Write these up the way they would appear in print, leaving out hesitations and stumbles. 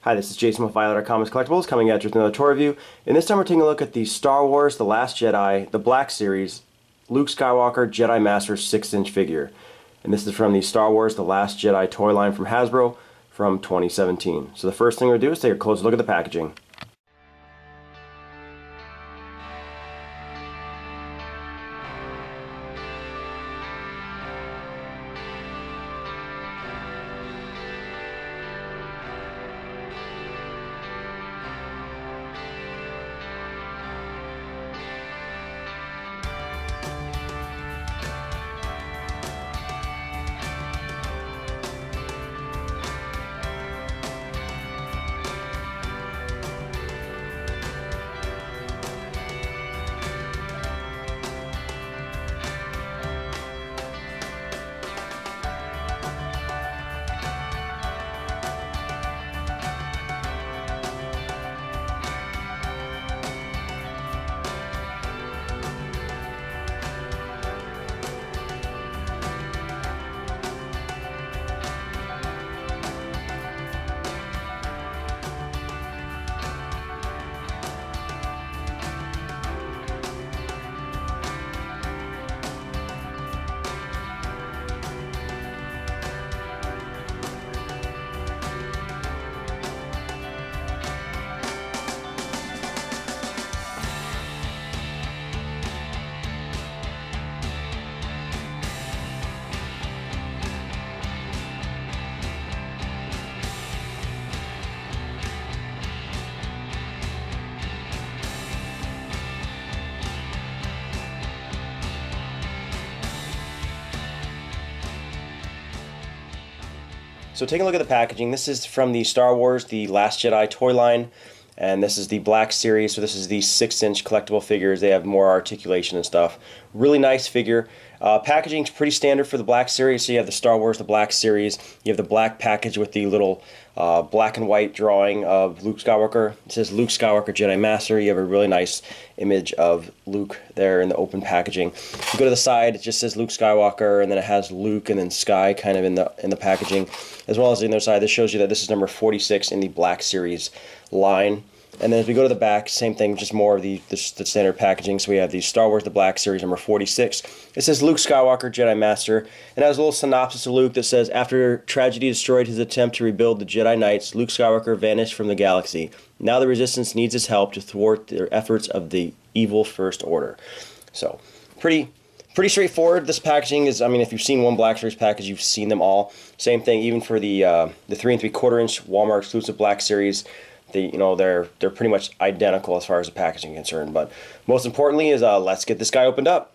Hi, this is Jason with Violator Comics Collectibles coming at you with another toy review. And this time we're taking a look at the Star Wars The Last Jedi, the Black Series, Luke Skywalker Jedi Master 6-inch figure. And this is from the Star Wars The Last Jedi toy line from Hasbro from 2017. So the first thing we're going to do is take a closer look at the packaging. So taking a look at the packaging, this is from the Star Wars The Last Jedi toy line, and this is the Black Series, so this is the 6-inch collectible figures. They have more articulation and stuff. Really nice figure. Packaging's pretty standard for the Black Series, so you have the Star Wars The Black Series, you have the black package with the little black and white drawing of Luke Skywalker. It says Luke Skywalker Jedi Master. You have a really nice image of Luke there in the open packaging. You go to the side, it just says Luke Skywalker, and then it has Luke and then Sky kind of in the packaging, as well as the other side. This shows you that this is number 46 in the Black Series line. And then as we go to the back, same thing, just more of the standard packaging. So we have the Star Wars The Black Series number 46. It says Luke Skywalker Jedi Master, and has a little synopsis of Luke that says, after tragedy destroyed his attempt to rebuild the Jedi Knights, Luke Skywalker vanished from the galaxy. Now the Resistance needs his help to thwart their efforts of the evil First Order. So, pretty straightforward. This packaging is, I mean, if you've seen one Black Series package, you've seen them all. Same thing, even for the 3 3/4 inch Walmart exclusive Black Series. They're pretty much identical as far as the packaging is concerned. But most importantly is let's get this guy opened up.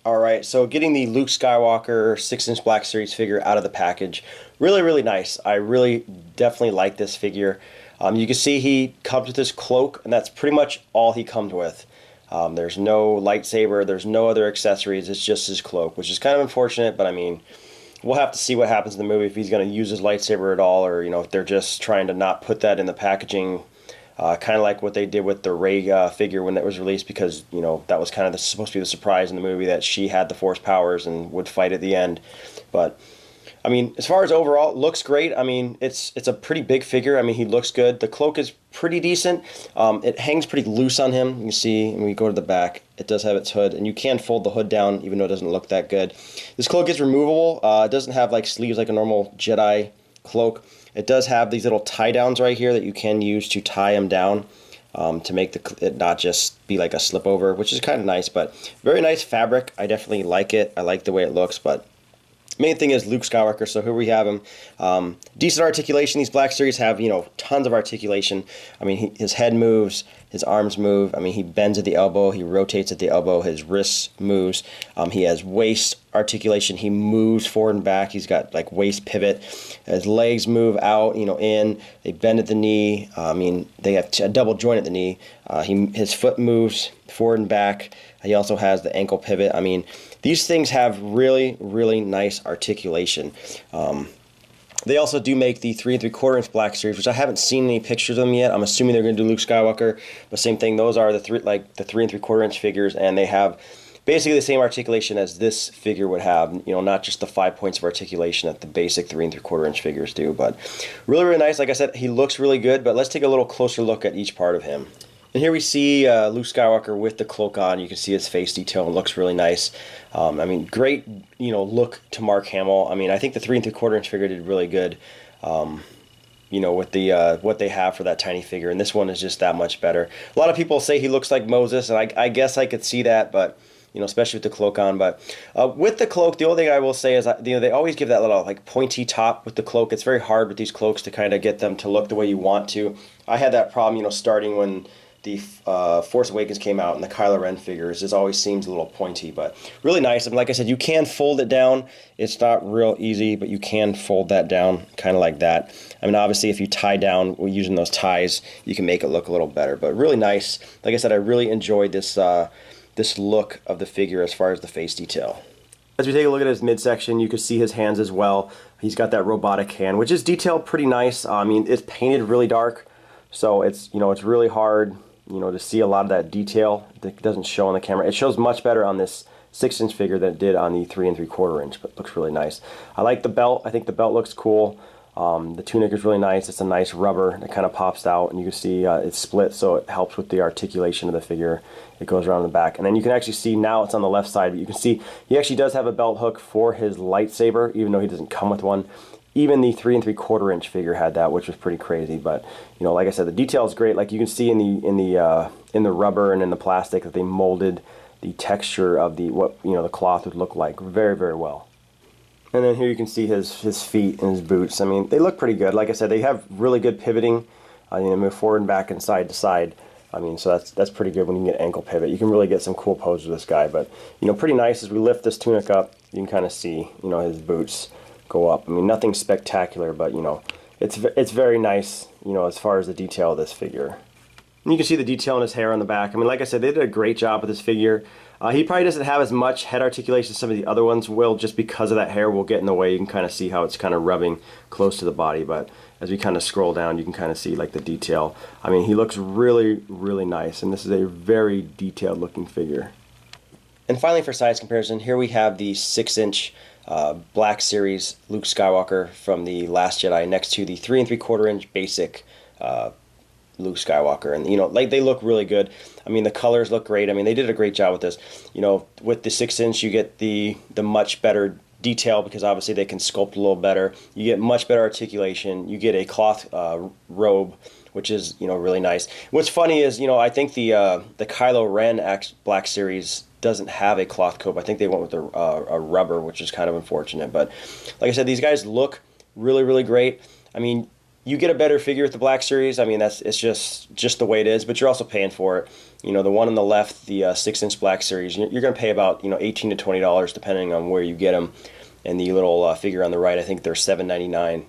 Alright, so getting the Luke Skywalker 6-inch Black Series figure out of the package. Really, really nice. I really definitely like this figure. You can see he comes with his cloak, and that's pretty much all he comes with. There's no lightsaber, there's no other accessories, it's just his cloak, which is kind of unfortunate, but I mean, we'll have to see what happens in the movie, if he's going to use his lightsaber at all, or, you know, if they're just trying to not put that in the packaging. Kind of like what they did with the Rey figure when that was released, because, you know, that was kind of supposed to be the surprise in the movie, that she had the Force powers and would fight at the end. But I mean, as far as overall, it looks great. I mean, it's a pretty big figure. I mean, he looks good. The cloak is pretty decent. It hangs pretty loose on him. You can see when we go to the back, it does have its hood, and you can fold the hood down, even though it doesn't look that good. This cloak is removable. It doesn't have like sleeves like a normal Jedi cloak. It does have these little tie downs right here that you can use to tie them down to make it not just be like a slip over, which is kind of nice, but very nice fabric. I definitely like it. I like the way it looks, but main thing is Luke Skywalker. So here we have him. Decent articulation. These Black Series have, you know, tons of articulation. I mean, his head moves, his arms move. I mean, he bends at the elbow, he rotates at the elbow, his wrists moves. He has waist articulation. He moves forward and back. He's got like waist pivot. His legs move out, you know, in. They bend at the knee. I mean, they have a double joint at the knee. His foot moves forward and back. He also has the ankle pivot. I mean, these things have really, really nice articulation. They also do make the 3 3/4-inch Black Series, which I haven't seen any pictures of them yet. I'm assuming they're going to do Luke Skywalker, but same thing. Those are the 3 3/4-inch figures, and they have basically the same articulation as this figure would have. You know, not just the 5 points of articulation that the basic 3 3/4-inch figures do, but really, really nice. Like I said, he looks really good. But let's take a little closer look at each part of him. And here we see Luke Skywalker with the cloak on. You can see his face detail and looks really nice. I mean, great, you know, look to Mark Hamill. I mean, I think the 3 3/4-inch figure did really good. You know, with the what they have for that tiny figure, and this one is just that much better. A lot of people say he looks like Moses, and I guess I could see that, but you know, especially with the cloak on. But with the cloak, the only thing I will say is, you know, they always give that little like pointy top with the cloak. It's very hard with these cloaks to kind of get them to look the way you want to. I had that problem, you know, starting when the Force Awakens came out, and the Kylo Ren figures, it always seems a little pointy, but really nice. And like I said, you can fold it down. It's not real easy, but you can fold that down kind of like that. I mean, obviously, if you tie down using those ties, you can make it look a little better, but really nice. Like I said, I really enjoyed this this look of the figure as far as the face detail. As we take a look at his midsection, you can see his hands as well. He's got that robotic hand, which is detailed pretty nice. I mean, it's painted really dark, so it's, you know, it's really hard, you know, to see a lot of that detail that doesn't show on the camera. It shows much better on this 6-inch figure than it did on the 3 3/4-inch, but it looks really nice. I like the belt. I think the belt looks cool. The tunic is really nice. It's a nice rubber that kind of pops out, and you can see it's split, so it helps with the articulation of the figure. It goes around the back, and then you can actually see now it's on the left side, but you can see he actually does have a belt hook for his lightsaber, even though he doesn't come with one. Even the 3 3/4-inch figure had that, which was pretty crazy. But you know, like I said, the detail is great. Like you can see in the rubber and in the plastic that they molded the texture of the cloth would look like very, very well. And then here you can see his feet and his boots. I mean, they look pretty good. Like I said, they have really good pivoting. You know, move forward and back and side to side. I mean, so that's pretty good when you can get ankle pivot. You can really get some cool poses with this guy. But you know, pretty nice as we lift this tunic up. You can kind of see, you know, his boots go up. I mean, nothing spectacular, but you know, it's very nice, you know, as far as the detail of this figure. And you can see the detail in his hair on the back. I mean, like I said, they did a great job with this figure. He probably doesn't have as much head articulation as some of the other ones will, just because of that hair will get in the way. You can kind of see how it's kind of rubbing close to the body, but as we kind of scroll down, you can kind of see like the detail. I mean, he looks really, really nice, and this is a very detailed looking figure. And finally, for size comparison, here we have the 6-inch Black Series Luke Skywalker from The Last Jedi next to the 3 3/4-inch basic Luke Skywalker, and you know, like, they look really good. I mean, the colors look great. I mean, they did a great job with this. You know, with the 6-inch, you get the much better detail, because obviously they can sculpt a little better. You get much better articulation. You get a cloth robe, which is, you know, really nice. What's funny is, you know, I think the Kylo Ren Black Series doesn't have a cloth coat. I think they went with a rubber, which is kind of unfortunate. But like I said, these guys look really, really great. I mean, you get a better figure with the Black Series. I mean, it's just the way it is, but you're also paying for it. You know, the one on the left, the 6-inch Black Series, you're going to pay about, you know, $18 to $20 depending on where you get them. And the little figure on the right, I think they're $7.99.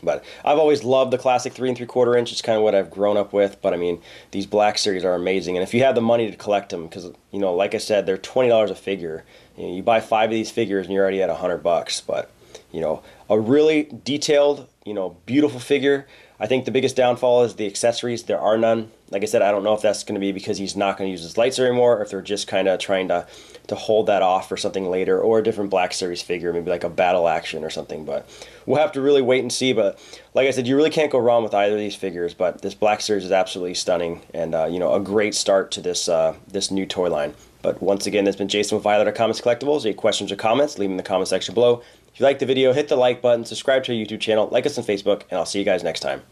But I've always loved the classic 3 3/4 inch. It's kind of what I've grown up with. But I mean, these Black Series are amazing. And if you have the money to collect them, because, you know, like I said, they're $20 a figure. You know, you buy 5 of these figures and you're already at $100. But, you know, a really detailed, you know, beautiful figure. I think the biggest downfall is the accessories. There are none. Like I said, I don't know if that's going to be because he's not going to use his lights anymore, or if they're just kind of trying to hold that off for something later, or a different Black Series figure, maybe like a battle action or something. But we'll have to really wait and see. But like I said, you really can't go wrong with either of these figures. But this Black Series is absolutely stunning, and you know, a great start to this new toy line. But once again, this has been Jason with Violator Comics Collectibles. Any questions or comments, leave them in the comment section below. If you like the video, hit the like button, subscribe to our YouTube channel, like us on Facebook, and I'll see you guys next time.